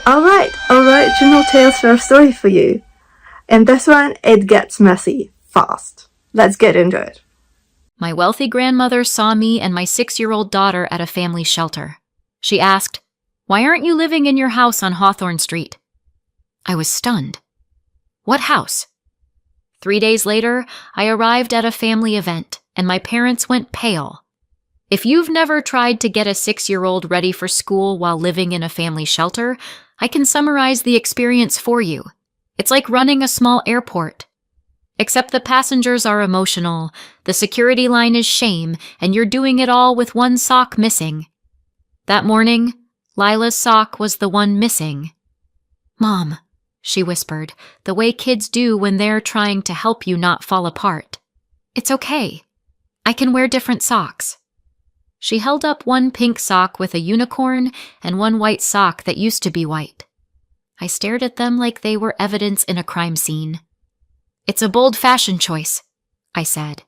Alright, original tales short story for you. In this one, it gets messy fast. Let's get into it. My wealthy grandmother saw me and my 6-year-old daughter at a family shelter. She asked, "Why aren't you living in your house on Hawthorne Street?" I was stunned. What house? 3 days later, I arrived at a family event, and my parents went pale. If you've never tried to get a 6-year-old ready for school while living in a family shelter, I can summarize the experience for you. It's like running a small airport. Except the passengers are emotional, the security line is shame, and you're doing it all with one sock missing. That morning, Lila's sock was the one missing. "Mom," she whispered, the way kids do when they're trying to help you not fall apart. "It's okay. I can wear different socks." She held up one pink sock with a unicorn and one white sock that used to be white. I stared at them like they were evidence in a crime scene. "It's a bold fashion choice," I said.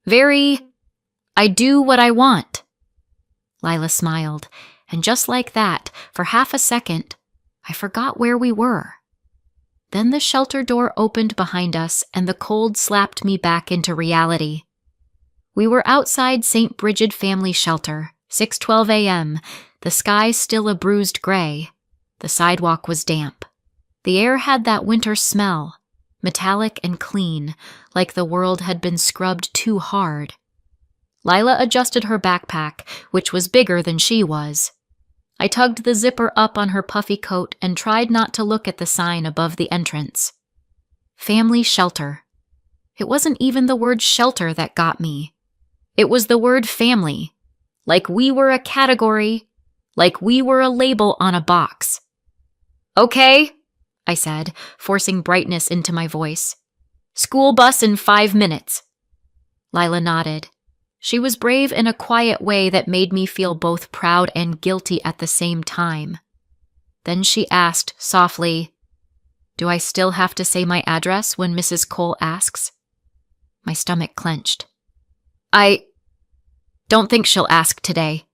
I do what I want." Lila smiled, and just like that, for half a second, I forgot where we were. Then the shelter door opened behind us and the cold slapped me back into reality. We were outside St. Bridget Family Shelter, 6:12 a.m., the sky still a bruised gray. The sidewalk was damp. The air had that winter smell, metallic and clean, like the world had been scrubbed too hard. Lila adjusted her backpack, which was bigger than she was. I tugged the zipper up on her puffy coat and tried not to look at the sign above the entrance. Family shelter. It wasn't even the word shelter that got me. It was the word family. Like we were a category, like we were a label on a box. "Okay," I said, forcing brightness into my voice. "School bus in 5 minutes." Lila nodded. She was brave in a quiet way that made me feel both proud and guilty at the same time. Then she asked softly, "Do I still have to say my address when Mrs. Cole asks?" My stomach clenched. "I don't think she'll ask today,"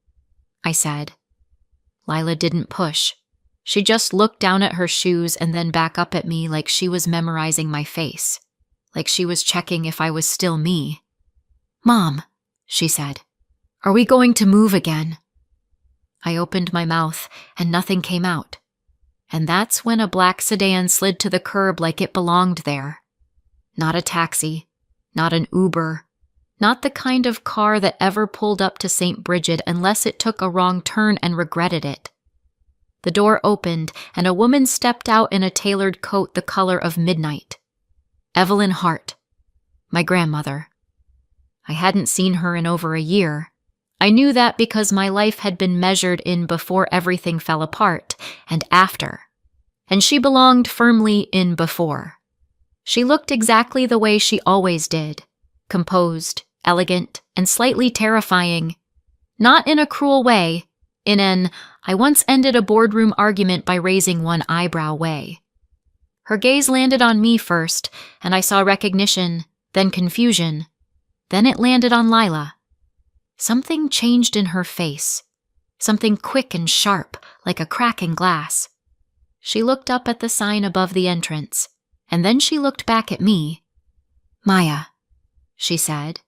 I said. Lila didn't push. She just looked down at her shoes and then back up at me like she was memorizing my face, like she was checking if I was still me. "Mom," she said, "are we going to move again?" I opened my mouth and nothing came out. And that's when a black sedan slid to the curb like it belonged there. Not a taxi, not an Uber, not the kind of car that ever pulled up to St. Bridget unless it took a wrong turn and regretted it. The door opened, and a woman stepped out in a tailored coat the color of midnight. Evelyn Hart, my grandmother. I hadn't seen her in over a year. I knew that because my life had been measured in before everything fell apart, and after. And she belonged firmly in before. She looked exactly the way she always did, composed, elegant, and slightly terrifying. Not in a cruel way, in an "I once ended a boardroom argument by raising one eyebrow" way. Her gaze landed on me first, and I saw recognition, then confusion. Then it landed on Lila. Something changed in her face, something quick and sharp, like a crack in glass. She looked up at the sign above the entrance, and then she looked back at me. "Maya," she said,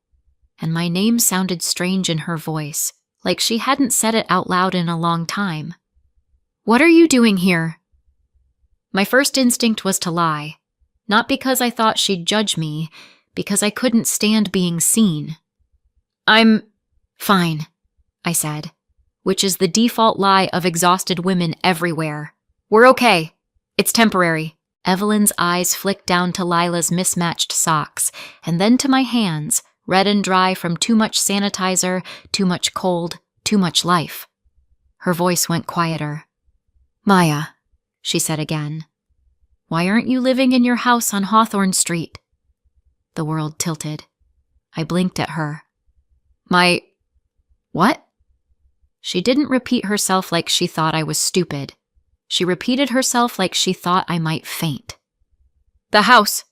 and my name sounded strange in her voice, like she hadn't said it out loud in a long time. "What are you doing here?" My first instinct was to lie, not because I thought she'd judge me, because I couldn't stand being seen. "I'm fine," I said, which is the default lie of exhausted women everywhere. "We're okay. It's temporary." Evelyn's eyes flicked down to Lila's mismatched socks, and then to my hands, red and dry from too much sanitizer, too much cold, too much life. Her voice went quieter. "Maya," she said again, "why aren't you living in your house on Hawthorne Street?" The world tilted. I blinked at her. "My... what?" She didn't repeat herself like she thought I was stupid. She repeated herself like she thought I might faint. "The house,"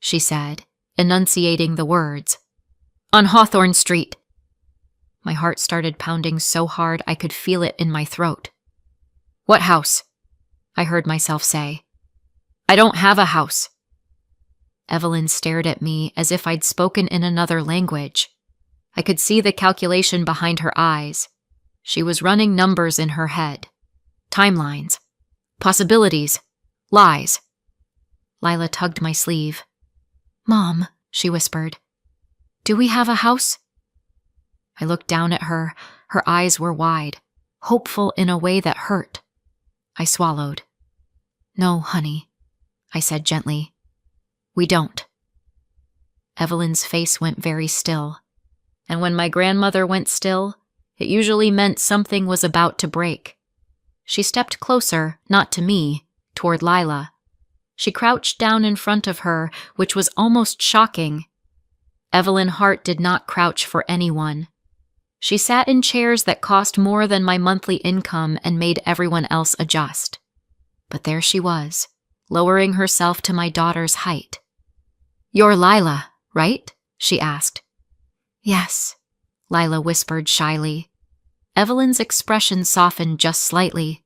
she said, enunciating the words. "On Hawthorne Street." My heart started pounding so hard I could feel it in my throat. "What house?" I heard myself say. I don't have a house. Evelyn stared at me as if I'd spoken in another language. I could see the calculation behind her eyes. She was running numbers in her head. Timelines. Possibilities. Lies. Lila tugged my sleeve. Mom, she whispered. Do we have a house? I looked down at her. Her eyes were wide, hopeful in a way that hurt. I swallowed. No, honey, I said gently. We don't. Evelyn's face went very still, and when my grandmother went still, it usually meant something was about to break. She stepped closer, not to me, toward Lila. She crouched down in front of her, which was almost shocking. Evelyn Hart did not crouch for anyone. She sat in chairs that cost more than my monthly income and made everyone else adjust. But there she was, lowering herself to my daughter's height. You're Lila, right? She asked. Yes, Lila whispered shyly. Evelyn's expression softened just slightly.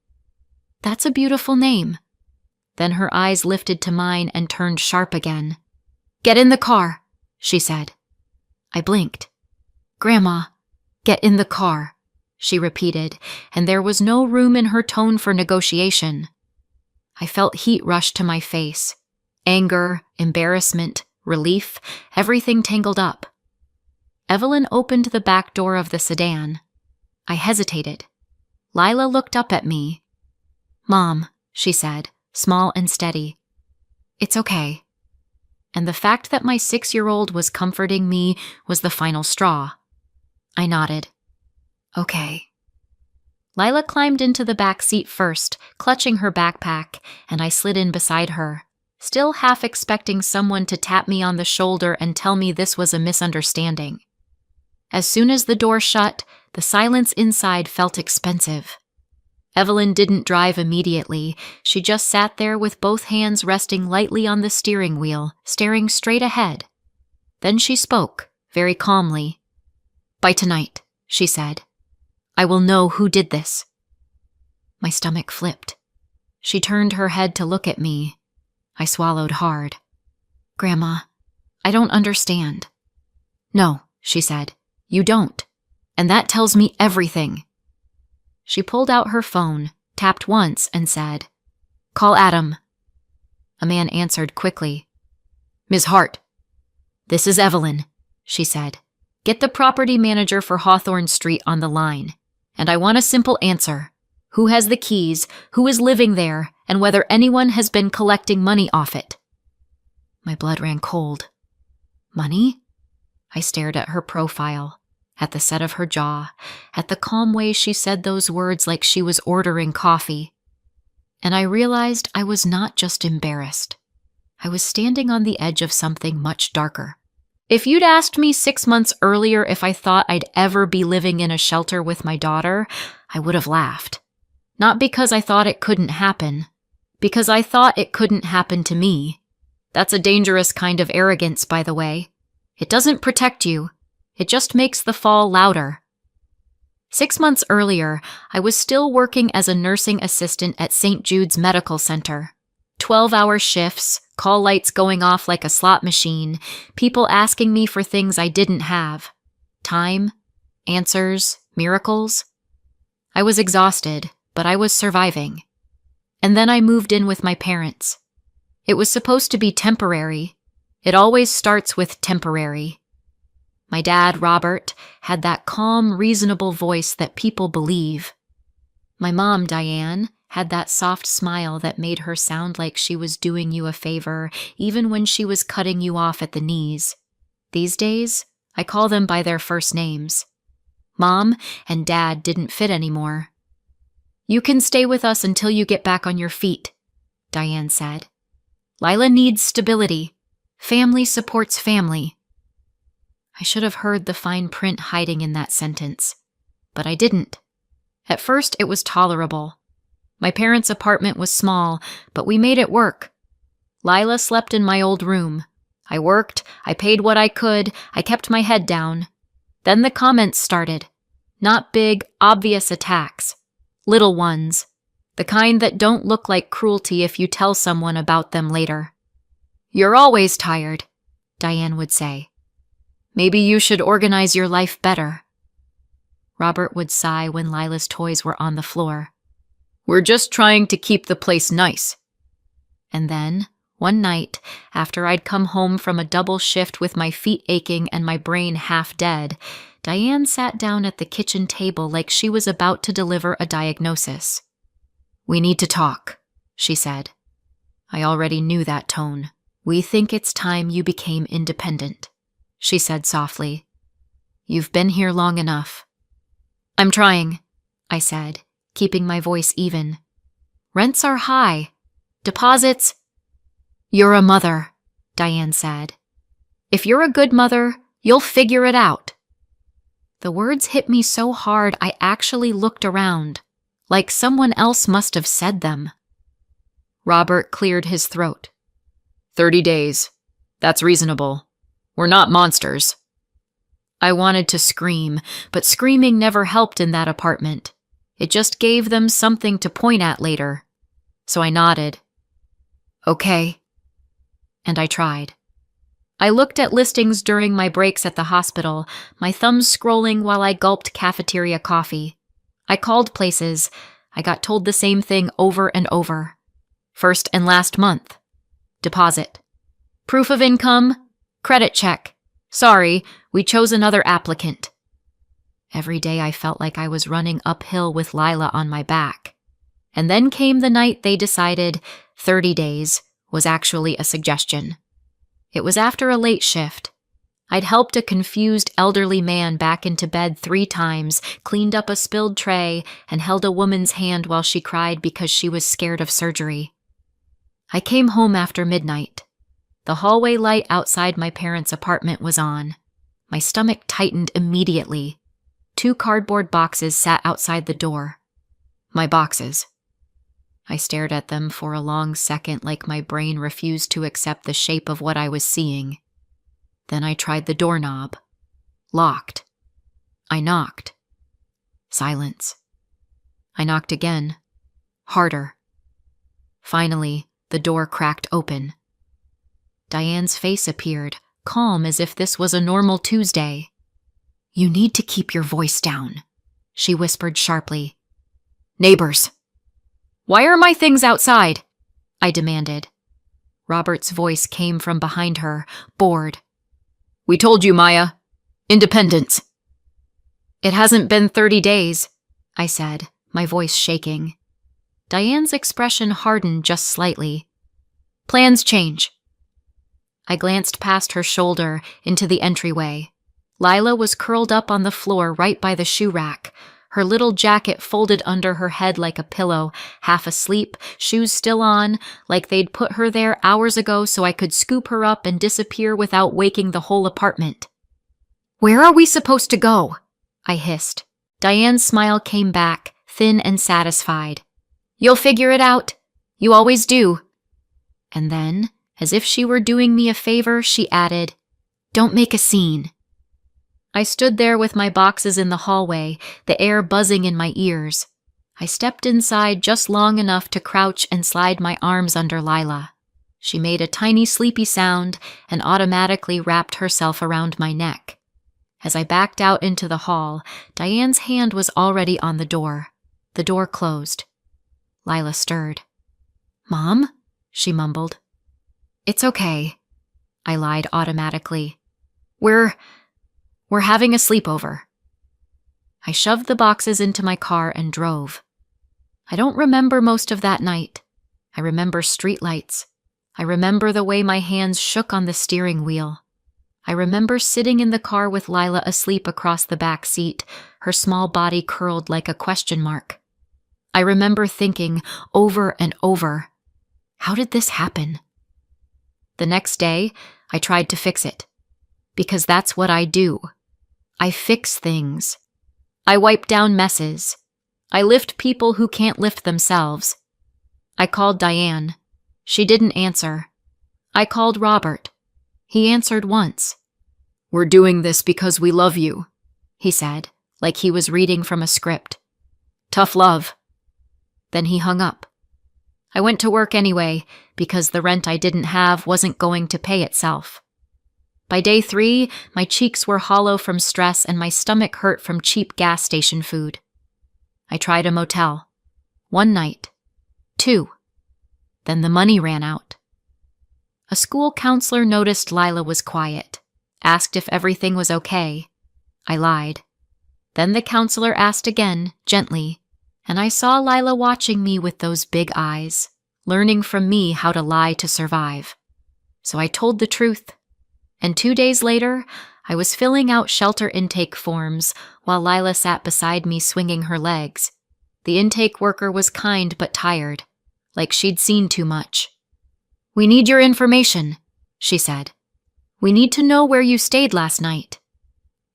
That's a beautiful name. Then her eyes lifted to mine and turned sharp again. Get in the car, she said. I blinked. Grandma, get in the car, she repeated, and there was no room in her tone for negotiation. I felt heat rush to my face. Anger, embarrassment, relief, everything tangled up. Evelyn opened the back door of the sedan. I hesitated. Lila looked up at me. Mom, she said, small and steady. It's okay. And the fact that my 6-year-old was comforting me was the final straw. I nodded. Okay. Lila climbed into the back seat first, clutching her backpack, and I slid in beside her, still half expecting someone to tap me on the shoulder and tell me this was a misunderstanding. As soon as the door shut, the silence inside felt expensive. Evelyn didn't drive immediately. She just sat there with both hands resting lightly on the steering wheel, staring straight ahead. Then she spoke, very calmly. By tonight, she said, I will know who did this. My stomach flipped. She turned her head to look at me. I swallowed hard. Grandma, I don't understand. No, she said, you don't. And that tells me everything. She pulled out her phone, tapped once, and said, Call Adam. A man answered quickly. Ms. Hart. This is Evelyn, she said. Get the property manager for Hawthorne Street on the line. And I want a simple answer. Who has the keys, who is living there, and whether anyone has been collecting money off it. My blood ran cold. Money? I stared at her profile, at the set of her jaw, at the calm way she said those words like she was ordering coffee. And I realized I was not just embarrassed. I was standing on the edge of something much darker. If you'd asked me 6 months earlier if I thought I'd ever be living in a shelter with my daughter, I would have laughed. Not because I thought it couldn't happen, because I thought it couldn't happen to me. That's a dangerous kind of arrogance, by the way. It doesn't protect you. It just makes the fall louder. 6 months earlier, I was still working as a nursing assistant at St. Jude's Medical Center. 12-hour shifts, call lights going off like a slot machine, people asking me for things I didn't have. Time, answers, miracles. I was exhausted, but I was surviving. And then I moved in with my parents. It was supposed to be temporary. It always starts with temporary. My dad, Robert, had that calm, reasonable voice that people believe. My mom, Diane, had that soft smile that made her sound like she was doing you a favor, even when she was cutting you off at the knees. These days, I call them by their first names. Mom and Dad didn't fit anymore. You can stay with us until you get back on your feet, Diane said. Lila needs stability. Family supports family. I should have heard the fine print hiding in that sentence, but I didn't. At first, it was tolerable. My parents' apartment was small, but we made it work. Lila slept in my old room. I worked, I paid what I could, I kept my head down. Then the comments started. Not big, obvious attacks. Little ones. The kind that don't look like cruelty if you tell someone about them later. "You're always tired," Diane would say. "Maybe you should organize your life better." Robert would sigh when Lila's toys were on the floor. "We're just trying to keep the place nice." And then, one night, after I'd come home from a double shift with my feet aching and my brain half dead, Diane sat down at the kitchen table like she was about to deliver a diagnosis. "We need to talk," she said. I already knew that tone. "We think it's time you became independent," she said softly. "You've been here long enough." "I'm trying," I said, keeping my voice even. "Rents are high. Deposits—" "You're a mother," Diane said. "If you're a good mother, you'll figure it out." The words hit me so hard I actually looked around, like someone else must have said them. Robert cleared his throat. 30 days. That's reasonable. We're not monsters." I wanted to scream, but screaming never helped in that apartment. It just gave them something to point at later. So I nodded. "Okay." And I tried. I looked at listings during my breaks at the hospital, my thumbs scrolling while I gulped cafeteria coffee. I called places. I got told the same thing over and over. First and last month. Deposit. Proof of income. Credit check. Sorry, we chose another applicant. Every day I felt like I was running uphill with Lila on my back. And then came the night they decided 30 days was actually a suggestion. It was after a late shift. I'd helped a confused elderly man back into bed 3 times, cleaned up a spilled tray, and held a woman's hand while she cried because she was scared of surgery. I came home after midnight. The hallway light outside my parents' apartment was on. My stomach tightened immediately. 2 cardboard boxes sat outside the door. My boxes. I stared at them for a long second like my brain refused to accept the shape of what I was seeing. Then I tried the doorknob. Locked. I knocked. Silence. I knocked again. Harder. Finally, the door cracked open. Diane's face appeared, calm as if this was a normal Tuesday. "You need to keep your voice down," she whispered sharply. "Neighbors." "Why are my things outside?" I demanded. Robert's voice came from behind her, bored. "We told you, Maya. Independence." "It hasn't been 30 days, I said, my voice shaking. Diane's expression hardened just slightly. "Plans change." I glanced past her shoulder into the entryway. Lila was curled up on the floor right by the shoe rack, her little jacket folded under her head like a pillow, half asleep, shoes still on, like they'd put her there hours ago so I could scoop her up and disappear without waking the whole apartment. "Where are we supposed to go?" I hissed. Diane's smile came back, thin and satisfied. "You'll figure it out. You always do." And then, as if she were doing me a favor, she added, "Don't make a scene." I stood there with my boxes in the hallway, the air buzzing in my ears. I stepped inside just long enough to crouch and slide my arms under Lila. She made a tiny sleepy sound and automatically wrapped herself around my neck. As I backed out into the hall, Diane's hand was already on the door. The door closed. Lila stirred. "Mom?" she mumbled. "It's okay," I lied automatically. We're having a sleepover." I shoved the boxes into my car and drove. I don't remember most of that night. I remember streetlights. I remember the way my hands shook on the steering wheel. I remember sitting in the car with Lila asleep across the back seat, her small body curled like a question mark. I remember thinking over and over, how did this happen? The next day, I tried to fix it. Because that's what I do. I fix things. I wipe down messes. I lift people who can't lift themselves. I called Diane. She didn't answer. I called Robert. He answered once. "We're doing this because we love you," he said, like he was reading from a script. "Tough love." Then he hung up. I went to work anyway, because the rent I didn't have wasn't going to pay itself. By day 3, my cheeks were hollow from stress and my stomach hurt from cheap gas station food. I tried a motel. 1 night. 2. Then the money ran out. A school counselor noticed Lila was quiet, asked if everything was okay. I lied. Then the counselor asked again, gently, and I saw Lila watching me with those big eyes, learning from me how to lie to survive. So I told the truth. And 2 days later, I was filling out shelter intake forms while Lila sat beside me swinging her legs. The intake worker was kind but tired, like she'd seen too much. "We need your information," she said. "We need to know where you stayed last night."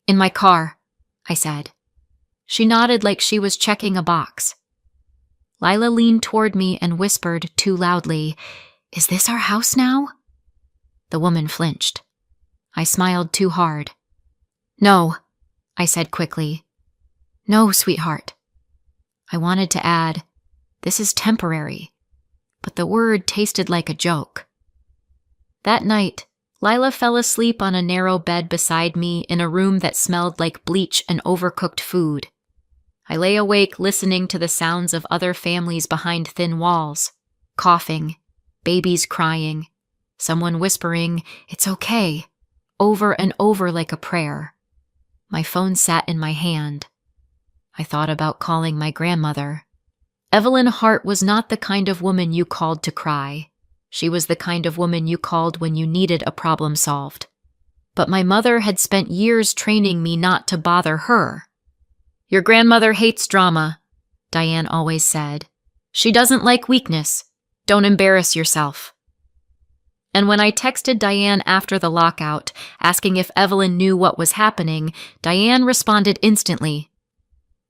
"In my car," I said. She nodded like she was checking a box. Lila leaned toward me and whispered too loudly, "Is this our house now?" The woman flinched. I smiled too hard. "No," I said quickly. "No, sweetheart." I wanted to add, "This is temporary," but the word tasted like a joke. That night, Lila fell asleep on a narrow bed beside me in a room that smelled like bleach and overcooked food. I lay awake listening to the sounds of other families behind thin walls, coughing, babies crying, someone whispering, "It's okay," over and over like a prayer. My phone sat in my hand. I thought about calling my grandmother. Evelyn Hart was not the kind of woman you called to cry. She was the kind of woman you called when you needed a problem solved. But my mother had spent years training me not to bother her. "Your grandmother hates drama," Diane always said. "She doesn't like weakness. Don't embarrass yourself." And when I texted Diane after the lockout, asking if Evelyn knew what was happening, Diane responded instantly.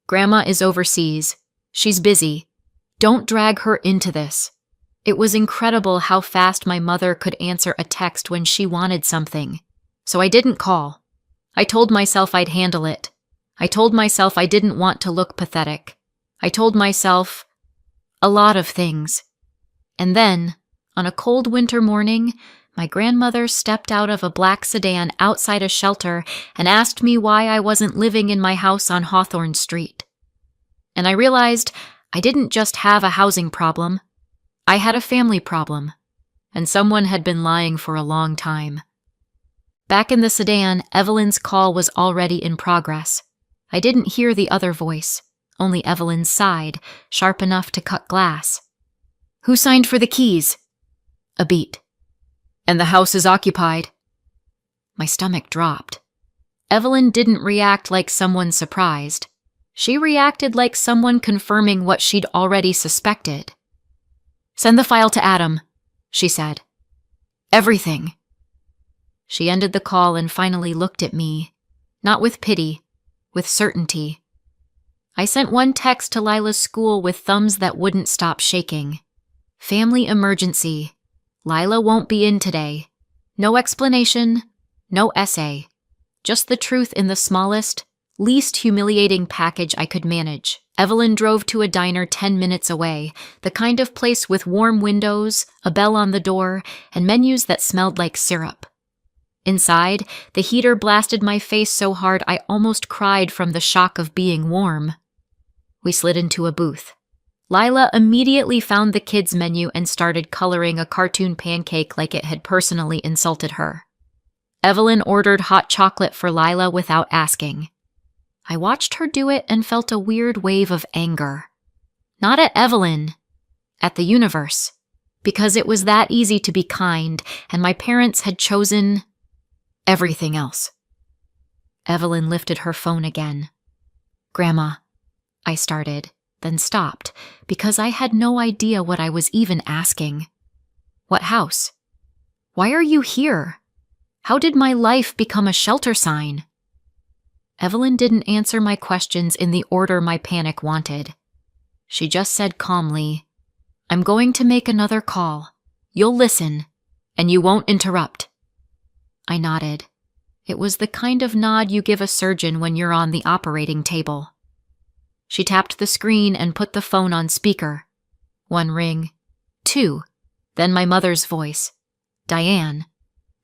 "Grandma is overseas. She's busy. Don't drag her into this." It was incredible how fast my mother could answer a text when she wanted something. So I didn't call. I told myself I'd handle it. I told myself I didn't want to look pathetic. I told myself a lot of things. And then, on a cold winter morning, my grandmother stepped out of a black sedan outside a shelter and asked me why I wasn't living in my house on Hawthorne Street. And I realized I didn't just have a housing problem. I had a family problem, and someone had been lying for a long time. Back in the sedan, Evelyn's call was already in progress. I didn't hear the other voice, only Evelyn's side, sharp enough to cut glass. "Who signed for the keys?" A beat. "And the house is occupied." My stomach dropped. Evelyn didn't react like someone surprised. She reacted like someone confirming what she'd already suspected. "Send the file to Adam," she said. "Everything." She ended the call and finally looked at me, not with pity, with certainty. I sent one text to Lila's school with thumbs that wouldn't stop shaking. "Family emergency. Lila won't be in today. No explanation, no essay. Just the truth in the smallest, least humiliating package I could manage." Evelyn drove to a diner 10 minutes away, the kind of place with warm windows, a bell on the door, and menus that smelled like syrup. Inside, the heater blasted my face so hard I almost cried from the shock of being warm. We slid into a booth. Lila immediately found the kids' menu and started coloring a cartoon pancake like it had personally insulted her. Evelyn ordered hot chocolate for Lila without asking. I watched her do it and felt a weird wave of anger. Not at Evelyn, at the universe, because it was that easy to be kind, and my parents had chosen everything else. Evelyn lifted her phone again. "Grandma," I started, then stopped, because I had no idea what I was even asking. "What house? Why are you here? How did my life become a shelter sign?" Evelyn didn't answer my questions in the order my panic wanted. She just said calmly, "I'm going to make another call. You'll listen, and you won't interrupt." I nodded. It was the kind of nod you give a surgeon when you're on the operating table. She tapped the screen and put the phone on speaker. 1 ring. 2. Then my mother's voice. Diane.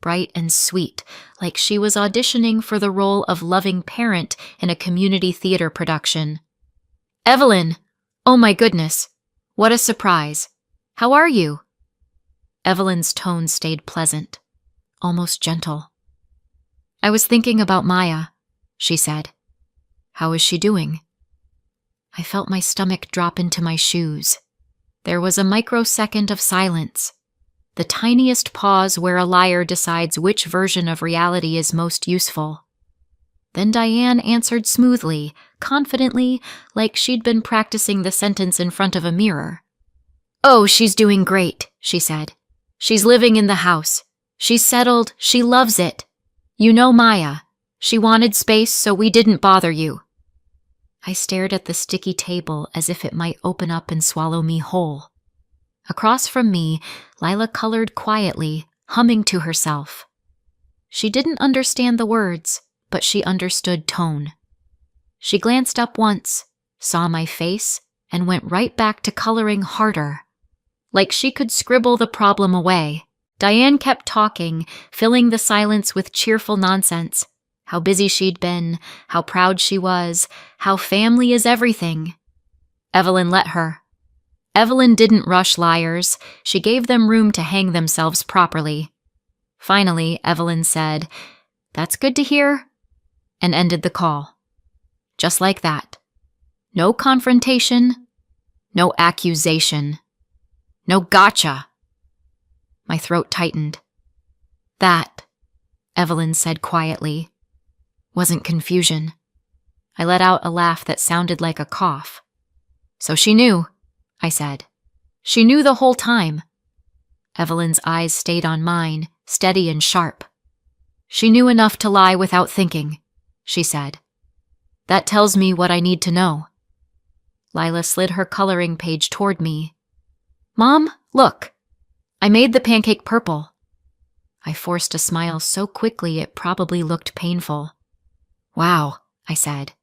Bright and sweet, like she was auditioning for the role of loving parent in a community theater production. Evelyn! Oh my goodness! What a surprise! How are you? Evelyn's tone stayed pleasant, almost gentle. I was thinking about Maya, she said. How is she doing? I felt my stomach drop into my shoes. There was a microsecond of silence, the tiniest pause where a liar decides which version of reality is most useful. Then Diane answered smoothly, confidently, like she'd been practicing the sentence in front of a mirror. Oh, she's doing great, she said. She's living in the house. She's settled. She loves it. You know Maya. She wanted space, so we didn't bother you. I stared at the sticky table as if it might open up and swallow me whole. Across from me, Lila colored quietly, humming to herself. She didn't understand the words, but she understood tone. She glanced up once, saw my face, and went right back to coloring harder. Like she could scribble the problem away. Diane kept talking, filling the silence with cheerful nonsense. How busy she'd been, how proud she was, how family is everything. Evelyn let her. Evelyn didn't rush liars. She gave them room to hang themselves properly. Finally, Evelyn said, "That's good to hear," and ended the call. Just like that. No confrontation, no accusation, no gotcha. My throat tightened. That, Evelyn said quietly, wasn't confusion. I let out a laugh that sounded like a cough. So she knew, I said. She knew the whole time. Evelyn's eyes stayed on mine, steady and sharp. She knew enough to lie without thinking, she said. That tells me what I need to know. Lila slid her coloring page toward me. Mom, look. I made the pancake purple. I forced a smile so quickly it probably looked painful. Wow, I said.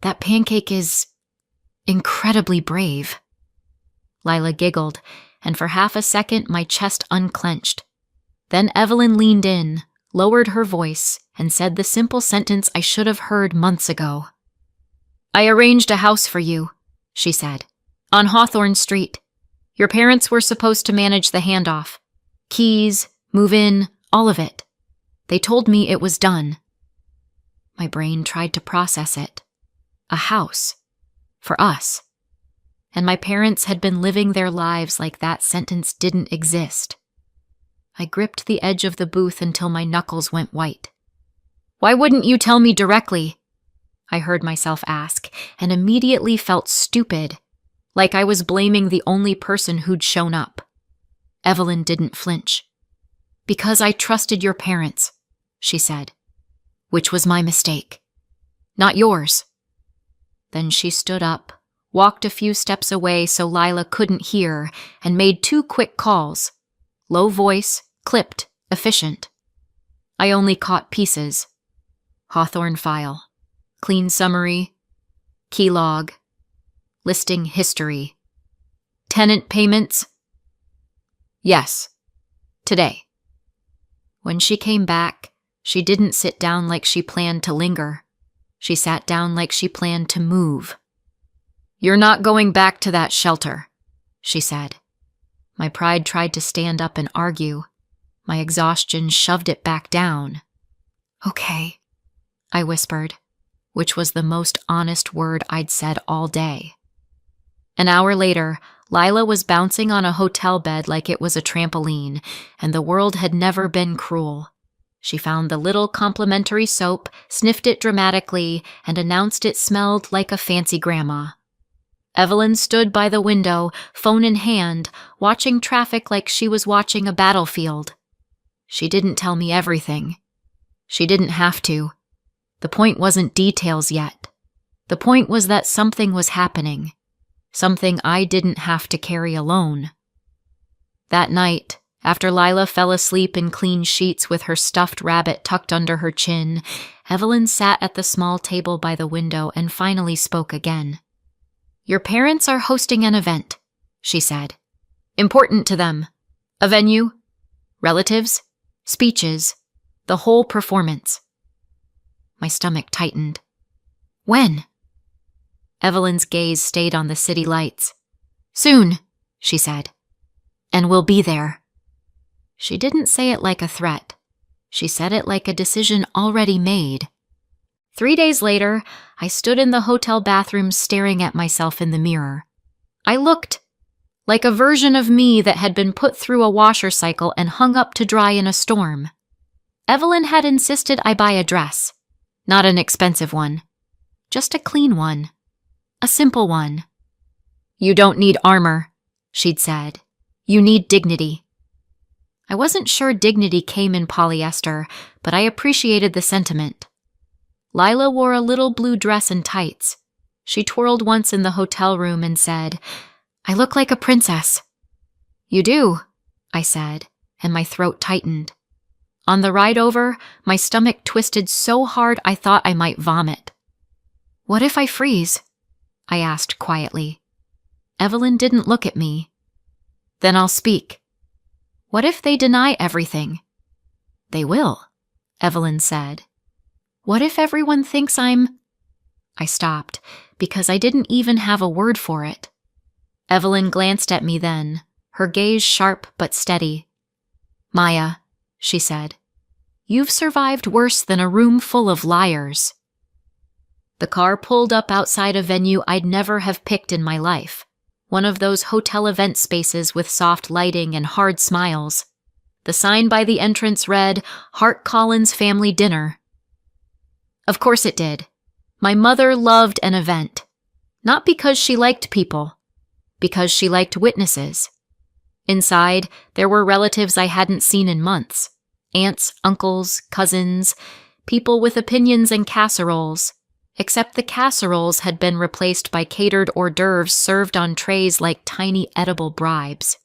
That pancake is incredibly brave. Lila giggled, and for half a second my chest unclenched. Then Evelyn leaned in, lowered her voice, and said the simple sentence I should have heard months ago. I arranged a house for you, she said, on Hawthorne Street. Your parents were supposed to manage the handoff. Keys, move in, all of it. They told me it was done. My brain tried to process it. A house. For us. And my parents had been living their lives like that sentence didn't exist. I gripped the edge of the booth until my knuckles went white. Why wouldn't you tell me directly? I heard myself ask, and immediately felt stupid, like I was blaming the only person who'd shown up. Evelyn didn't flinch. Because I trusted your parents, she said, which was my mistake. Not yours. Then she stood up, walked a few steps away so Lila couldn't hear, and made 2 quick calls. Low voice, clipped, efficient. I only caught pieces. Hawthorne file. Clean summary. Key log. Listing history. Tenant payments? Yes. Today. When she came back, she didn't sit down like she planned to linger. She sat down like she planned to move. You're not going back to that shelter, she said. My pride tried to stand up and argue. My exhaustion shoved it back down. Okay, I whispered, which was the most honest word I'd said all day. An hour later, Lila was bouncing on a hotel bed like it was a trampoline, and the world had never been cruel. She found the little complimentary soap, sniffed it dramatically, and announced it smelled like a fancy grandma. Evelyn stood by the window, phone in hand, watching traffic like she was watching a battlefield. She didn't tell me everything. She didn't have to. The point wasn't details yet. The point was that something was happening. Something I didn't have to carry alone. That night, after Lila fell asleep in clean sheets with her stuffed rabbit tucked under her chin, Evelyn sat at the small table by the window and finally spoke again. Your parents are hosting an event, she said. Important to them. A venue, relatives, speeches, the whole performance. My stomach tightened. When? Evelyn's gaze stayed on the city lights. Soon, she said. And we'll be there. She didn't say it like a threat. She said it like a decision already made. 3 days later, I stood in the hotel bathroom staring at myself in the mirror. I looked like a version of me that had been put through a washer cycle and hung up to dry in a storm. Evelyn had insisted I buy a dress. Not an expensive one. Just a clean one. A simple one. You don't need armor, she'd said. You need dignity. I wasn't sure dignity came in polyester, but I appreciated the sentiment. Lila wore a little blue dress and tights. She twirled once in the hotel room and said, I look like a princess. You do, I said, and my throat tightened. On the ride over, my stomach twisted so hard I thought I might vomit. What if I freeze? I asked quietly. Evelyn didn't look at me. Then I'll speak. What if they deny everything? They will, Evelyn said. What if everyone thinks I'm... I stopped, because I didn't even have a word for it. Evelyn glanced at me then, her gaze sharp but steady. Maya, she said, you've survived worse than a room full of liars. The car pulled up outside a venue I'd never have picked in my life, one of those hotel event spaces with soft lighting and hard smiles. The sign by the entrance read, Hart Collins Family Dinner. Of course it did. My mother loved an event. Not because she liked people, because she liked witnesses. Inside, there were relatives I hadn't seen in months. Aunts, uncles, cousins, people with opinions and casseroles. Except the casseroles had been replaced by catered hors d'oeuvres served on trays like tiny edible bribes.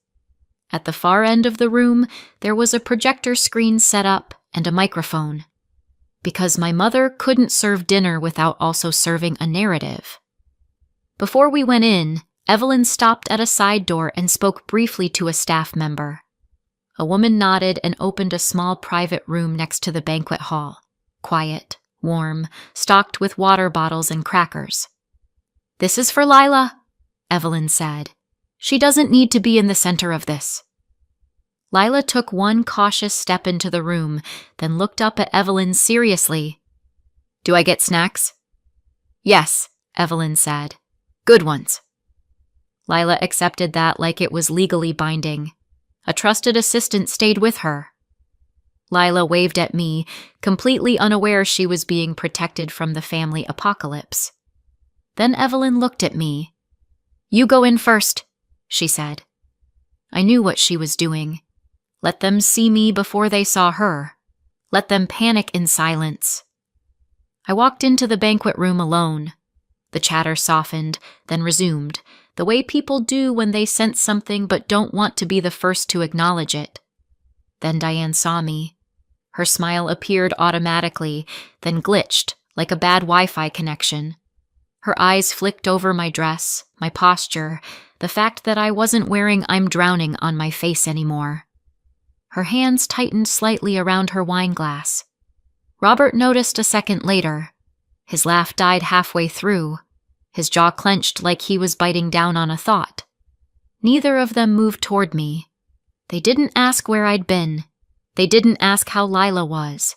At the far end of the room, there was a projector screen set up and a microphone. Because my mother couldn't serve dinner without also serving a narrative. Before we went in, Evelyn stopped at a side door and spoke briefly to a staff member. A woman nodded and opened a small private room next to the banquet hall. Quiet, warm, stocked with water bottles and crackers. This is for Lila, Evelyn said. She doesn't need to be in the center of this. Lila took one cautious step into the room, then looked up at Evelyn seriously. Do I get snacks? Yes, Evelyn said. Good ones. Lila accepted that like it was legally binding. A trusted assistant stayed with her. Lila waved at me, completely unaware she was being protected from the family apocalypse. Then Evelyn looked at me. You go in first, she said. I knew what she was doing. Let them see me before they saw her. Let them panic in silence. I walked into the banquet room alone. The chatter softened, then resumed, the way people do when they sense something but don't want to be the first to acknowledge it. Then Diane saw me. Her smile appeared automatically, then glitched, like a bad Wi-Fi connection. Her eyes flicked over my dress, my posture, the fact that I wasn't wearing I'm drowning on my face anymore. Her hands tightened slightly around her wine glass. Robert noticed a second later. His laugh died halfway through. His jaw clenched like he was biting down on a thought. Neither of them moved toward me. They didn't ask where I'd been. They didn't ask how Lila was.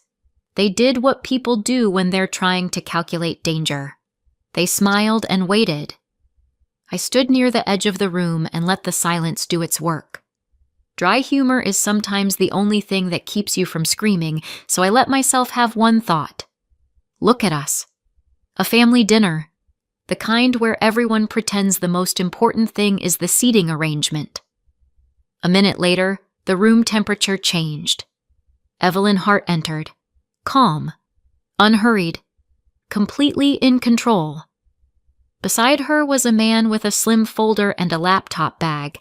They did what people do when they're trying to calculate danger. They smiled and waited. I stood near the edge of the room and let the silence do its work. Dry humor is sometimes the only thing that keeps you from screaming, so I let myself have one thought. Look at us. A family dinner. The kind where everyone pretends the most important thing is the seating arrangement. A minute later, the room temperature changed. Evelyn Hart entered. Calm. Unhurried. Completely in control. Beside her was a man with a slim folder and a laptop bag,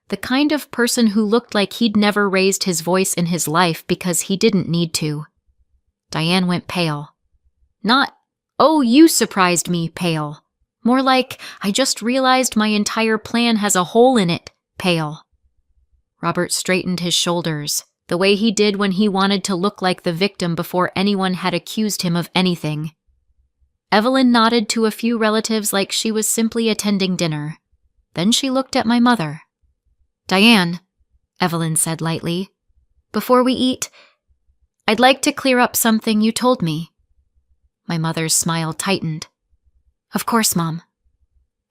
the kind of person who looked like he'd never raised his voice in his life because he didn't need to. Diane went pale. Not, oh, you surprised me, pale. More like, I just realized my entire plan has a hole in it, pale. Robert straightened his shoulders, the way he did when he wanted to look like the victim before anyone had accused him of anything. Evelyn nodded to a few relatives like she was simply attending dinner. Then she looked at my mother. "Diane," Evelyn said lightly, "before we eat, I'd like to clear up something you told me." My mother's smile tightened. "Of course, Mom."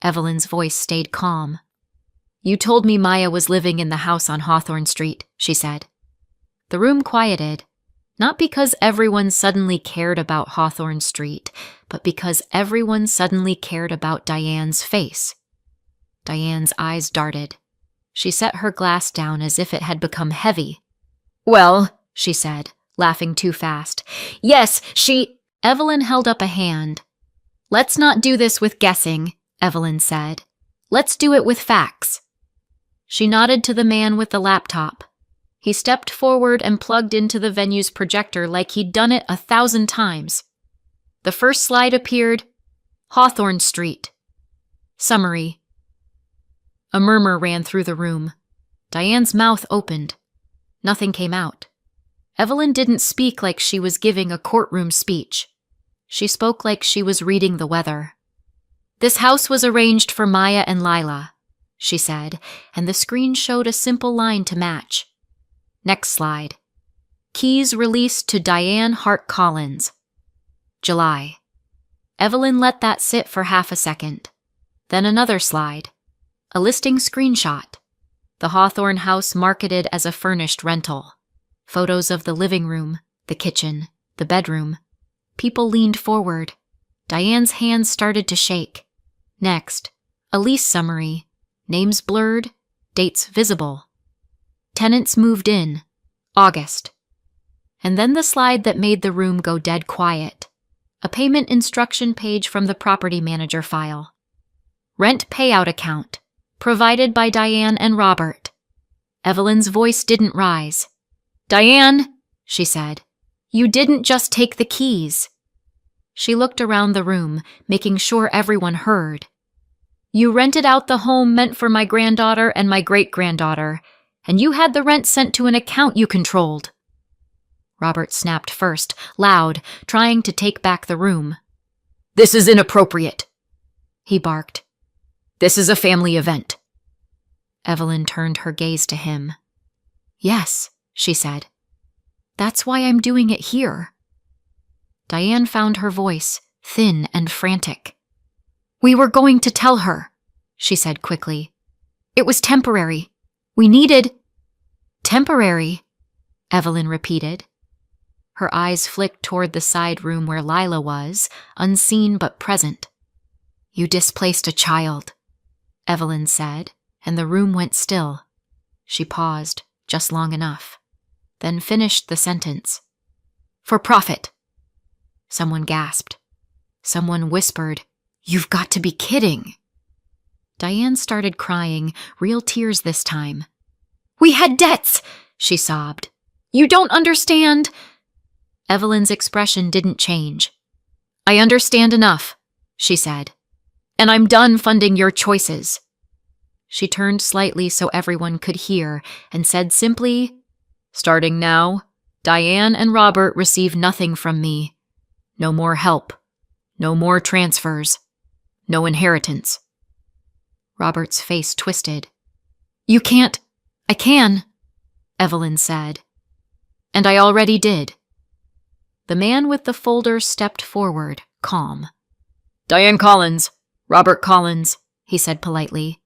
Evelyn's voice stayed calm. "You told me Maya was living in the house on Hawthorne Street," she said. The room quieted, not because everyone suddenly cared about Hawthorne Street, but because everyone suddenly cared about Diane's face. Diane's eyes darted. She set her glass down as if it had become heavy. "Well," she said, laughing too fast. "Yes, she—" Evelyn held up a hand. "Let's not do this with guessing," Evelyn said. "Let's do it with facts." She nodded to the man with the laptop. He stepped forward and plugged into the venue's projector like he'd done it 1,000 times. The first slide appeared, Hawthorne Street. Summary. A murmur ran through the room. Diane's mouth opened. Nothing came out. Evelyn didn't speak like she was giving a courtroom speech. She spoke like she was reading the weather. "This house was arranged for Maya and Lila," she said, and the screen showed a simple line to match. Next slide. "Keys released to Diane Hart Collins. July." Evelyn let that sit for half a second. Then another slide. A listing screenshot. The Hawthorne house marketed as a furnished rental. Photos of the living room, the kitchen, the bedroom. People leaned forward. Diane's hands started to shake. Next, a lease summary. Names blurred, dates visible. Tenants moved in, August. And then the slide that made the room go dead quiet. A payment instruction page from the property manager file. Rent payout account, provided by Diane and Robert. Evelyn's voice didn't rise. "Diane," she said, "you didn't just take the keys." She looked around the room, making sure everyone heard. "You rented out the home meant for my granddaughter and my great-granddaughter, and you had the rent sent to an account you controlled." Robert snapped first, loud, trying to take back the room. "This is inappropriate," he barked. "This is a family event." Evelyn turned her gaze to him. "Yes," she said. "That's why I'm doing it here." Diane found her voice, thin and frantic. "We were going to tell her," she said quickly. "It was temporary. We needed—" "Temporary," Evelyn repeated. Her eyes flicked toward the side room where Lila was, unseen but present. "You displaced a child," Evelyn said, and the room went still. She paused, just long enough, then finished the sentence. "For profit." Someone gasped. Someone whispered, "You've got to be kidding." Diane started crying, real tears this time. "We had debts," she sobbed. "You don't understand." Evelyn's expression didn't change. "I understand enough," she said. "And I'm done funding your choices." She turned slightly so everyone could hear and said simply, "Starting now, Diane and Robert receive nothing from me. No more help. No more transfers. No inheritance." Robert's face twisted. "You can't—" "I can," Evelyn said. "And I already did." The man with the folder stepped forward, calm. "Diane Collins, Robert Collins," he said politely.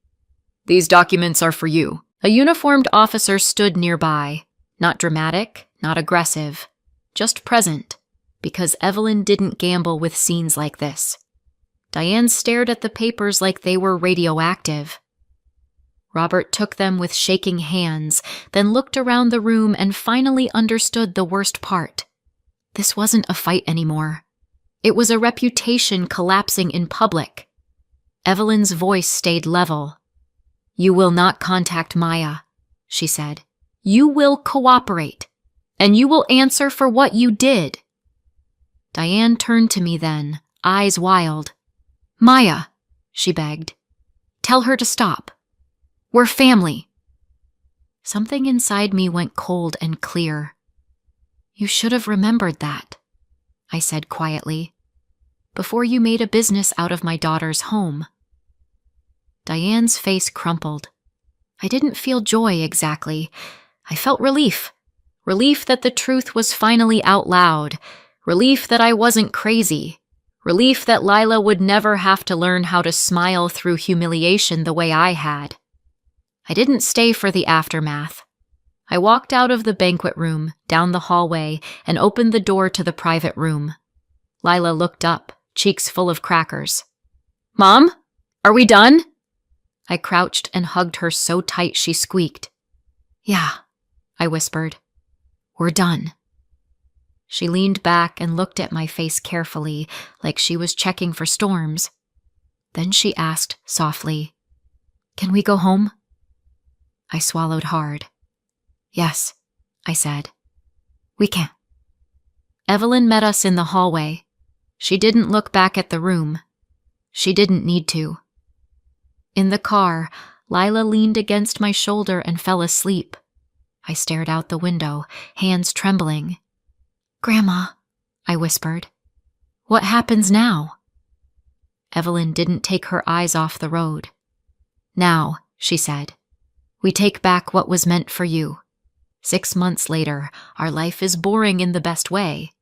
"These documents are for you." A uniformed officer stood nearby, not dramatic, not aggressive, just present, because Evelyn didn't gamble with scenes like this. Diane stared at the papers like they were radioactive. Robert took them with shaking hands, then looked around the room and finally understood the worst part. This wasn't a fight anymore. It was a reputation collapsing in public. Evelyn's voice stayed level. "You will not contact Maya," she said. "You will cooperate, and you will answer for what you did." Diane turned to me then, eyes wild. "Maya," she begged. "Tell her to stop. We're family." Something inside me went cold and clear. "You should have remembered that," I said quietly, "before you made a business out of my daughter's home." Diane's face crumpled. I didn't feel joy exactly. I felt relief. Relief that the truth was finally out loud. Relief that I wasn't crazy. Relief that Lila would never have to learn how to smile through humiliation the way I had. I didn't stay for the aftermath. I walked out of the banquet room, down the hallway, and opened the door to the private room. Lila looked up, cheeks full of crackers. "Mom, are we done?" I crouched and hugged her so tight she squeaked. "Yeah," I whispered. "We're done." She leaned back and looked at my face carefully, like she was checking for storms. Then she asked softly, "Can we go home?" I swallowed hard. "Yes," I said. "We can." Evelyn met us in the hallway. She didn't look back at the room. She didn't need to. In the car, Lila leaned against my shoulder and fell asleep. I stared out the window, hands trembling. "Grandma," I whispered, "what happens now?" Evelyn didn't take her eyes off the road. "Now," she said, "we take back what was meant for you. 6 months later, our life is boring in the best way.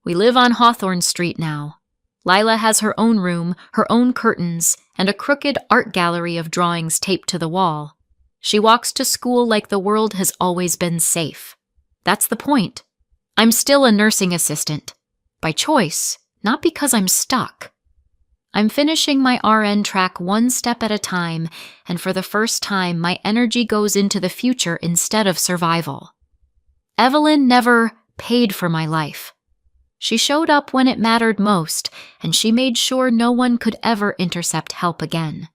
We live on Hawthorne Street now. Lila has her own room, her own curtains, and a crooked art gallery of drawings taped to the wall. She walks to school like the world has always been safe. That's the point. I'm still a nursing assistant. By choice, not because I'm stuck. I'm finishing my RN track one step at a time, and for the first time, my energy goes into the future instead of survival. Evelyn never paid for my life. She showed up when it mattered most, and she made sure no one could ever intercept help again.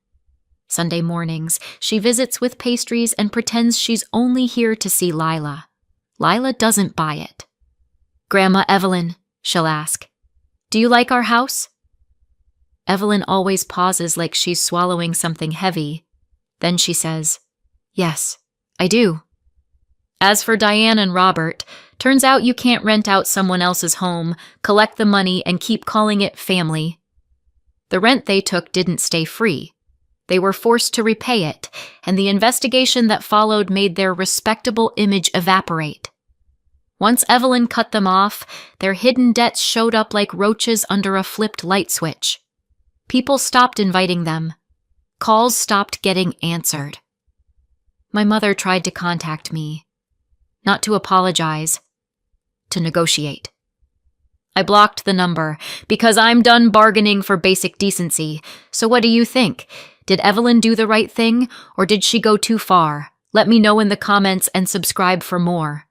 Sunday mornings, she visits with pastries and pretends she's only here to see Lila. Lila doesn't buy it. "Grandma Evelyn," she'll ask, "do you like our house?" Evelyn always pauses like she's swallowing something heavy. Then she says, "Yes, I do." As for Diane and Robert, turns out you can't rent out someone else's home, collect the money, and keep calling it family. The rent they took didn't stay free. They were forced to repay it, and the investigation that followed made their respectable image evaporate. Once Evelyn cut them off, their hidden debts showed up like roaches under a flipped light switch. People stopped inviting them. Calls stopped getting answered. My mother tried to contact me. Not to apologize, to negotiate. I blocked the number, because I'm done bargaining for basic decency. So what do you think? Did Evelyn do the right thing, or did she go too far? Let me know in the comments and subscribe for more.